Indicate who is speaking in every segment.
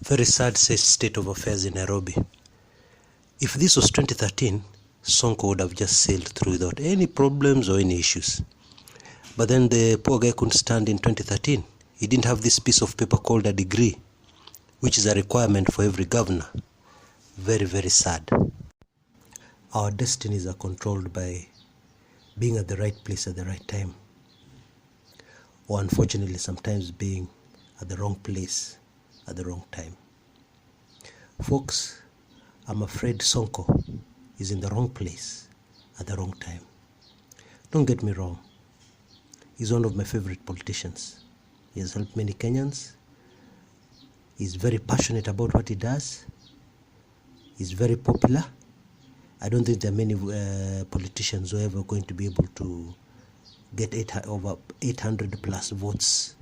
Speaker 1: Very sad state of affairs in Nairobi. If this was 2013, Sonko would have just sailed through without any problems or any issues. But then the poor guy couldn't stand in 2013. He didn't have this piece of paper called a degree, which is a requirement for every governor. Very, very sad. Our destinies are controlled by being at the right place at the right time. Or unfortunately, sometimes being at the wrong place at the wrong time. Folks, I'm afraid Sonko is in the wrong place at the wrong time. Don't get me wrong. He's one of my favorite politicians. He has helped many Kenyans. He's very passionate about what he does. He's very popular. I don't think there are many politicians who are ever going to be able to get over 800 plus votes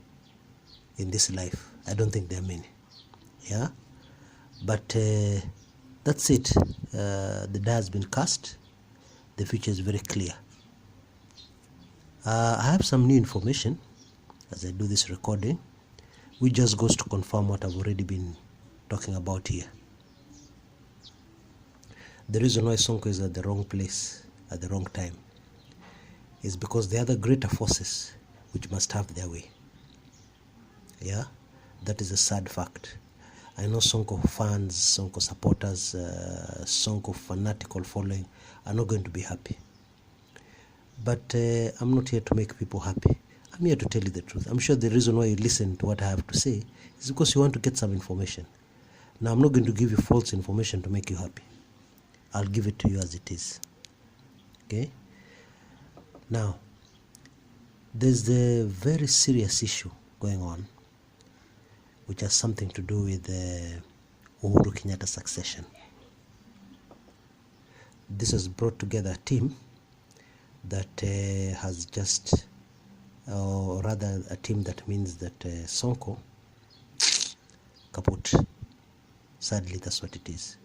Speaker 1: in this life. I don't think there are many. Yeah? But that's it. The die has been cast. The future is very clear. I have some new information as I do this recording, which just goes to confirm what I've already been talking about here. The reason why Sonko is at the wrong place at the wrong time is because the other greater forces which must have their way. Yeah, that is a sad fact. I know Sonko fans, Sonko supporters, Sonko fanatical following are not going to be happy. But I'm not here to make people happy. I'm here to tell you the truth. I'm sure the reason why you listen to what I have to say is because you want to get some information. Now, I'm not going to give you false information to make you happy. I'll give it to you as it is. Okay? Now, there's the very serious issue going on, which has something to do with Uhuru Kenyatta succession. This has brought together a team that has just, or rather a team that means that Sonko, kaput. Sadly, that's what it is.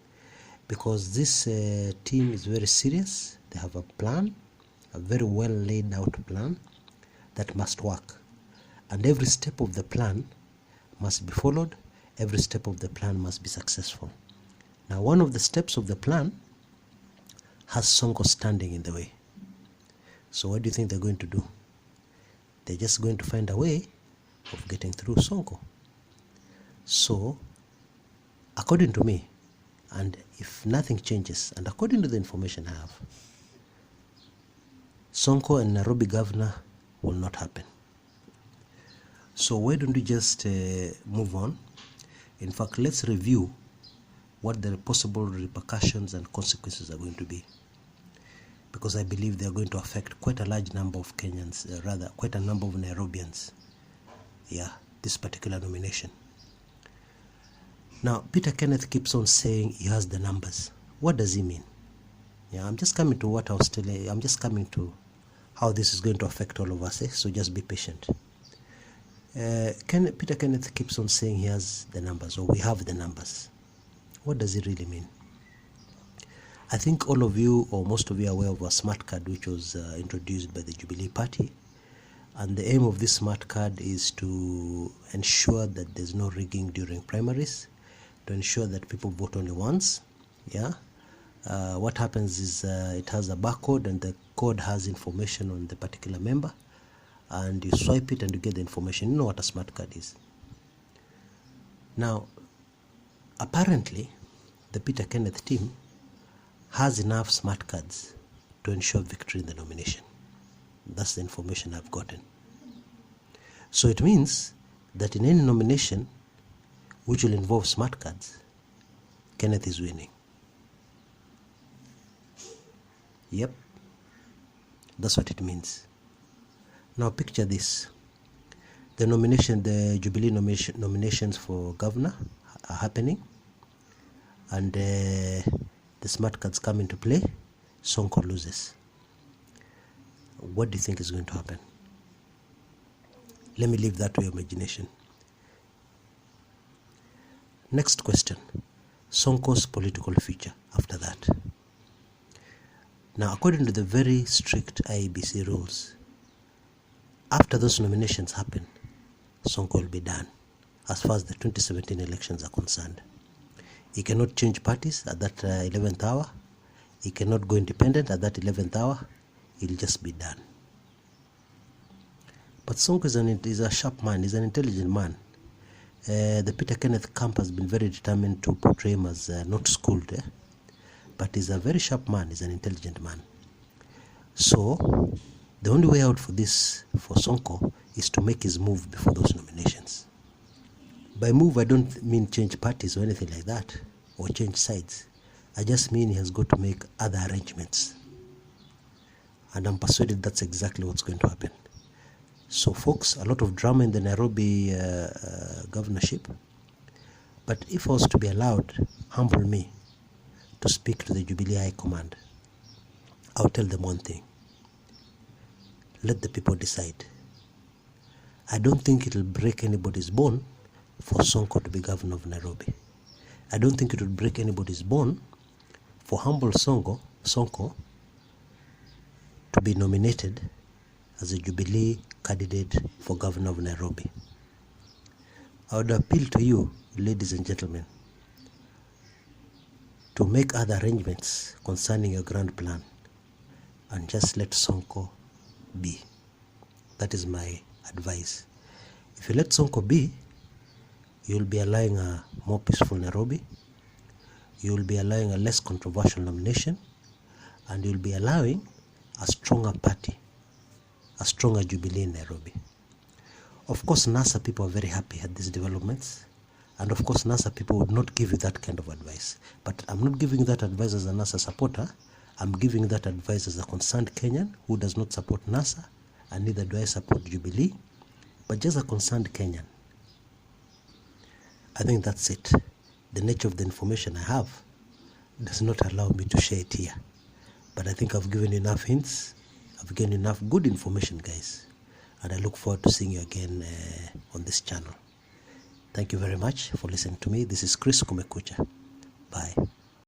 Speaker 1: Because this team is very serious. They have a plan, a very well laid out plan that must work. And every step of the plan must be followed. Every step of the plan must be successful. Now, one of the steps of the plan has Sonko standing in the way. So what do you think they're going to do? They're just going to find a way of getting through Sonko. So, according to me, and if nothing changes, and according to the information I have, Sonko and Nairobi governor will not happen. So why don't we just move on? In fact, let's review what the possible repercussions and consequences are going to be. Because I believe they are going to affect quite a large number of Kenyans, rather quite a number of Nairobians. Yeah, this particular nomination. Now, Kenneth keeps on saying he has the numbers. What does he mean? Yeah, I'm just coming to what I was telling. I'm just coming to how this is going to affect all of us. So just be patient. Kenneth keeps on saying he has the numbers, or we have the numbers. What does it really mean? I think all of you, or most of you, are aware of a smart card which was introduced by the Jubilee party. And the aim of this smart card is to ensure that there's no rigging during primaries, to ensure that people vote only once. Yeah. What happens is it has a barcode, and the code has information on the particular member, and you swipe it and you get the information. You know what a smart card is. Now, apparently, the Kenneth team has enough smart cards to ensure victory in the nomination. That's the information I've gotten. So it means that in any nomination which will involve smart cards, Kenneth is winning. Yep, that's what it means. Now picture this. The Jubilee nominations for governor are happening, and the smart cards come into play. Sonko loses. What do you think is going to happen? Let me leave that to your imagination. Next question. Sonko's political future after that. Now, according to the very strict IEBC rules, after those nominations happen, Sonko will be done. as far as the 2017 elections are concerned. He cannot change parties at that 11th hour. He cannot go independent at that 11th hour. He'll just be done. But Sonko is a sharp man. He's an intelligent man. The Peter Kenneth camp has been very determined to portray him as not schooled. But he's a very sharp man. He's an intelligent man. So the only way out for this, for Sonko, is to make his move before those nominations. By move, I don't mean change parties or anything like that, or change sides. I just mean he has got to make other arrangements. And I'm persuaded that's exactly what's going to happen. So folks, a lot of drama in the Nairobi governorship. But if I was to be allowed, humble me, to speak to the Jubilee High Command, I'll tell them one thing. Let the people decide. I don't think it'll break anybody's bone for Sonko to be governor of Nairobi. I don't think it would break anybody's bone for humble Sonko to be nominated as a Jubilee candidate for governor of Nairobi. I would appeal to you, ladies and gentlemen, to make other arrangements concerning your grand plan and just let Sonko be. That is my advice. If you let Sonko be, you'll be allowing a more peaceful Nairobi, you'll be allowing a less controversial nomination, and you'll be allowing a stronger party, a stronger Jubilee in Nairobi. Of course, NASA people are very happy at these developments, and of course, NASA people would not give you that kind of advice. But I'm not giving that advice as a NASA supporter. I'm giving that advice as a concerned Kenyan who does not support NASA, and neither do I support Jubilee, but just a concerned Kenyan. I think that's it. The nature of the information I have does not allow me to share it here. But I think I've given enough hints. I've given enough good information, guys. And I look forward to seeing you again on this channel. Thank you very much for listening to me. This is Chris Kumekucha. Bye.